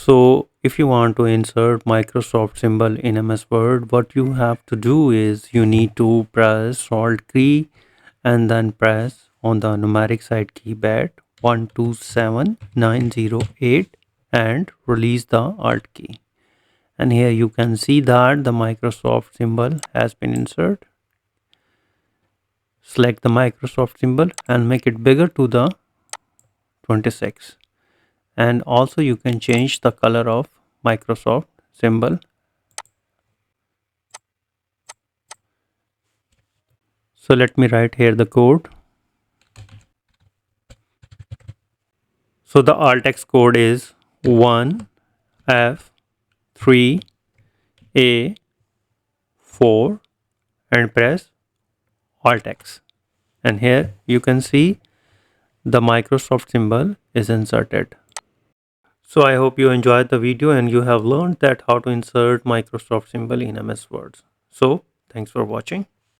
So if you want to insert Microsoft symbol in MS Word, what you have to do is you need to press Alt key and then press on the numeric side keypad 127908 and release the Alt key. And here you can see that the Microsoft symbol has been inserted. Select the Microsoft symbol and make it bigger to the 26. And also you can change the color of Microsoft symbol. So let me write here the code. So the alt text code is 1F3A4 and press alt X. And here you can see the Microsoft symbol is inserted. So I hope you enjoyed the video and you have learned that how to insert Microsoft symbol in MS Words. So thanks for watching.